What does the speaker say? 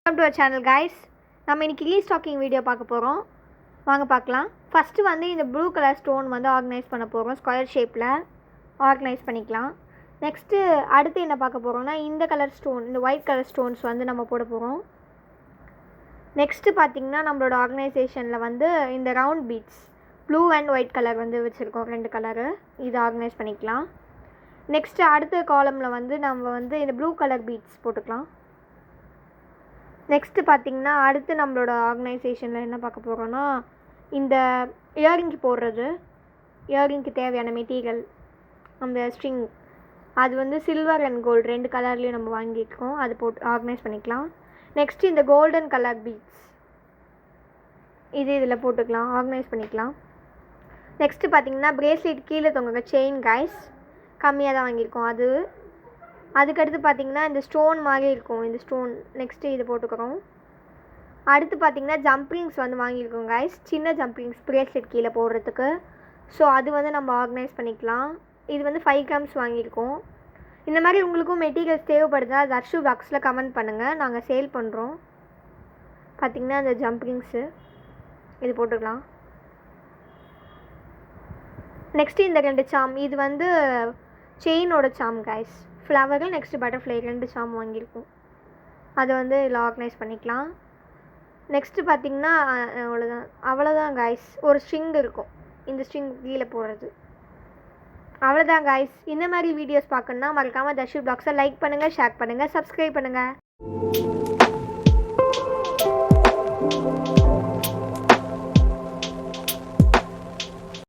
Welcome to our channel guys. நம்ம இன்றைக்கி restocking video பார்க்க போகிறோம். வாங்க பார்க்கலாம். ஃபஸ்ட்டு வந்து இந்த ப்ளூ கலர் ஸ்டோன் வந்து ஆர்கனைஸ் பண்ண போகிறோம். ஸ்கொயர் ஷேப்பில் ஆர்கனைஸ் பண்ணிக்கலாம். நெக்ஸ்ட்டு அடுத்து என்ன பார்க்க போகிறோம்னா இந்த கலர் ஸ்டோன், இந்த ஒயிட் கலர் ஸ்டோன்ஸ் வந்து நம்ம போட போகிறோம். நெக்ஸ்ட்டு பார்த்திங்கன்னா நம்மளோட ஆர்கனைசேஷனில் வந்து இந்த round beads blue and white colour வந்து வச்சுருக்கோம், 2 கலரு. இதை ஆர்கனைஸ் பண்ணிக்கலாம். நெக்ஸ்ட்டு அடுத்த காலமில் வந்து நம்ம வந்து இந்த ப்ளூ கலர் பீட்ஸ் போட்டுக்கலாம். நெக்ஸ்ட்டு பார்த்திங்கன்னா அடுத்து நம்மளோட ஆர்கனைசேஷனில் என்ன பார்க்க போகிறோன்னா இந்த இயரிங்க்கு போடுறது, இயரிங்க்கு தேவையான மெட்டீரியல், அந்த ஸ்ட்ரிங் அது வந்து சில்வர் அண்ட் கோல்டு 2 கலர்லேயும் நம்ம வாங்கியிருக்கோம். அது போட்டு ஆர்கனைஸ் பண்ணிக்கலாம். நெக்ஸ்ட்டு இந்த கோல்டன் கலர் பீட்ஸ் இது இதில் போட்டுக்கலாம், ஆர்கனைஸ் பண்ணிக்கலாம். நெக்ஸ்ட்டு பார்த்திங்கன்னா பிரேஸ்லெட் கீழே தொங்குங்க செயின் கைஸ், கம்மியாக தான் வாங்கியிருக்கோம். அதுக்கடுத்து பார்த்திங்கன்னா இந்த ஸ்டோன் மாதிரி இருக்கும், இந்த ஸ்டோன் நெக்ஸ்ட்டு இது போட்டுக்கிறோம். அடுத்து பார்த்திங்கன்னா ஜம்ப்ரிங்ஸ் வந்து வாங்கியிருக்கோம் கைஸ், சின்ன ஜம்ப்ரிங்ஸ் பிரேஸ்லெட் கீழே போடுறதுக்கு. ஸோ அது வந்து நம்ம ஆர்கனைஸ் பண்ணிக்கலாம். இது வந்து 5 கிராம்ஸ் வாங்கியிருக்கோம். இந்த மாதிரி உங்களுக்கும் மெட்டீரியல்ஸ் தேவைப்படுதா தர்ஷு பாக்ஸில் கமெண்ட் பண்ணுங்கள், நாங்கள் சேல் பண்ணுறோம். பார்த்திங்கன்னா இந்த ஜம்ப்ரிங்ஸு இது போட்டுக்கலாம். நெக்ஸ்ட்டு இந்த 2 சாம், இது வந்து செயினோட சாம் கைஸ், ஃப்ளவரு நெக்ஸ்ட்டு பட்டர்ஃப்ளை 2 சாம் வாங்கியிருக்கோம். அதை வந்து இதில் ஆர்கனைஸ் பண்ணிக்கலாம். நெக்ஸ்ட்டு பார்த்திங்கன்னா அவ்வளோதான் கைஸ். ஒரு ஸ்ட்ரிங் இருக்கும், இந்த ஸ்ட்ரிங் கீழே போடுறது. அவ்வளோதான் கைஸ். இந்த மாதிரி வீடியோஸ் பார்க்கணுன்னா மறக்காமல் தர்ஷு ப்ளாக்ஸை லைக் பண்ணுங்கள், ஷேர் பண்ணுங்கள், சப்ஸ்கிரைப் பண்ணுங்கள்.